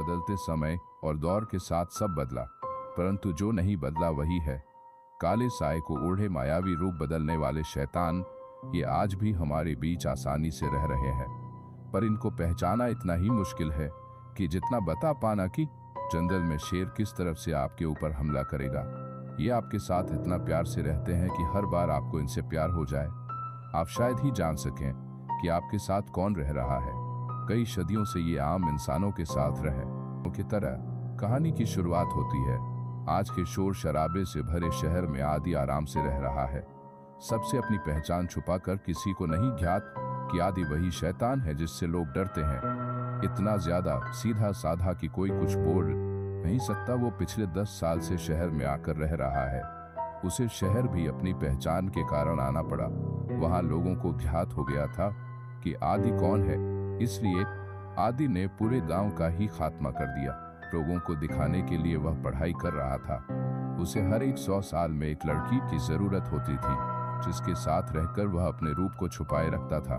बदलते समय और दौर के साथ सब बदला, परंतु जो नहीं बदला वही है काले साए को ओढ़े मायावी रूप बदलने वाले शैतान। ये आज भी हमारे बीच आसानी से रह रहे हैं, पर इनको पहचाना इतना ही मुश्किल है कि जितना बता पाना कि जंगल में शेर किस तरफ से आपके ऊपर हमला करेगा। ये आपके साथ इतना प्यार से रहते हैं कि हर बार आपको इनसे प्यार हो जाए। आप शायद ही जान सकें कि आपके साथ कौन रह रहा है। कई सदियों से ये आम इंसानों के साथ रहे की तरह कहानी की शुरुआत होती है। आज के शोर शराबे से भरे शहर में आदि आराम से रह रहा है, सबसे अपनी पहचान छुपाकर। किसी को नहीं ज्ञात कि आदि वही शैतान है जिससे लोग डरते हैं। इतना ज्यादा सीधा साधा कि कोई कुछ बोल नहीं सकता। वो पिछले 10 साल से शहर में आकर रह रहा है। उसे शहर भी अपनी पहचान के कारण आना पड़ा। वहां लोगों को ज्ञात हो गया था कि आदि कौन है, इसलिए आदि ने पूरे गांव का ही खात्मा कर दिया। लोगों को दिखाने के लिए वह पढ़ाई कर रहा था। उसे हर 100 साल में एक लड़की की जरूरत होती थी जिसके साथ रहकर वह अपने रूप को छुपाए रखता था।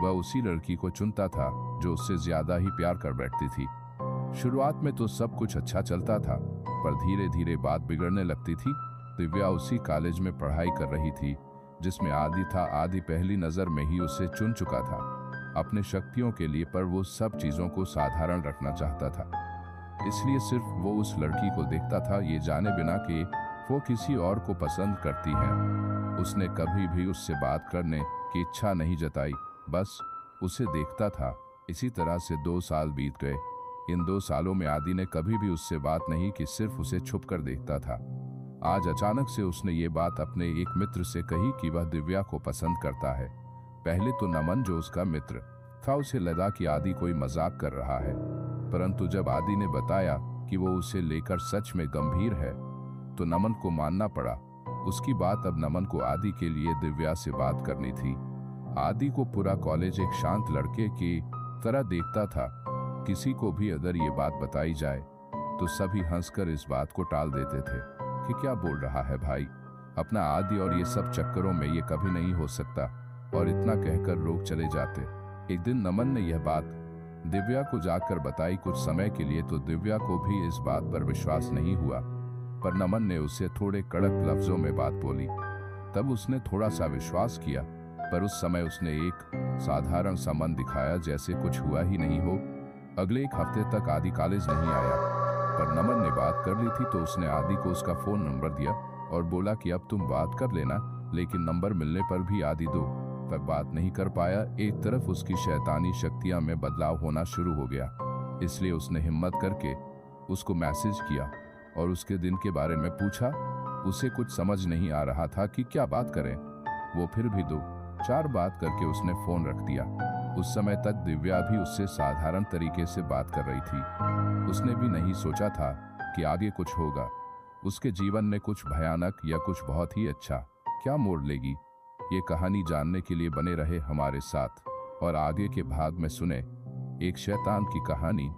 वह उसी लड़की को चुनता था जो उससे ज्यादा ही प्यार कर बैठती थी। शुरुआत में तो सब कुछ अच्छा चलता था, पर धीरे धीरे बात बिगड़ने लगती थी। दिव्या उसी कॉलेज में पढ़ाई कर रही थी जिसमें आदि था। आदि पहली नजर में ही उसे चुन चुका था अपने शक्तियों के लिए, पर वो सब चीजों को साधारण रखना चाहता था। इसलिए सिर्फ वो उस लड़की को देखता था, ये जाने बिना कि वो किसी और को पसंद करती है। उसने कभी भी उससे बात करने की इच्छा नहीं जताई, बस उसे देखता था। इसी तरह से 2 साल बीत गए। इन 2 सालों में आदि ने कभी भी उससे बात नहीं की, सिर्फ उसे छुप कर देखता था। आज अचानक से उसने ये बात अपने एक मित्र से कही कि वह दिव्या को पसंद करता है। पहले तो नमन जो उसका मित्र था उसे लगा कि आदि कोई मजाक कर रहा है, परंतु जब आदि ने बताया कि वो उसे लेकर सच में गंभीर है तो नमन को मानना पड़ा उसकी बात। अब नमन को आदि के लिए दिव्या से बात करनी थी। आदि को पूरा कॉलेज एक शांत लड़के की तरह देखता था। किसी को भी अगर ये बात बताई जाए तो सभी हंसकर इस बात को टाल देते थे कि क्या बोल रहा है भाई, अपना आदि और ये सब चक्करों में ये कभी नहीं हो सकता, और इतना कहकर लोग चले जाते। एक दिन नमन ने यह बात दिव्या को जाकर बताई कुछ समय के लिए, तो दिव्या को भी इस बात पर विश्वास नहीं हुआ, पर नमन ने उसे थोड़े कड़क लफ्जों में बात बोली। तब उसने थोड़ा सा विश्वास किया, पर उस समय उसने एक साधारण सा मन दिखाया जैसे कुछ हुआ ही नहीं हो। अगले 1 हफ्ते तक आदि कॉलेज नहीं आया, पर नमन ने बात कर ली थी तो उसने आदि को उसका फोन नंबर दिया और बोला कि अब तुम बात कर लेना, लेकिन नंबर मिलने पर भी आदि 2 तक बात नहीं कर पाया। एक तरफ उसकी शैतानी शक्तियां में बदलाव होना शुरू हो गया, इसलिए उसने हिम्मत करके उसको मैसेज किया और उसके दिन के बारे में पूछा। उसे कुछ समझ नहीं आ रहा था कि क्या बात करें। वो फिर भी 2-4 बात करके उसने फोन रख दिया। उस समय तक दिव्या भी उससे साधारण तरीके से बात कर रही थी। उसने भी नहीं सोचा था कि आगे कुछ होगा। उसके जीवन में कुछ भयानक या कुछ बहुत ही अच्छा क्या मोड़ लेगी। ये कहानी जानने के लिए बने रहे हमारे साथ और आगे के भाग में सुने एक शैतान की कहानी।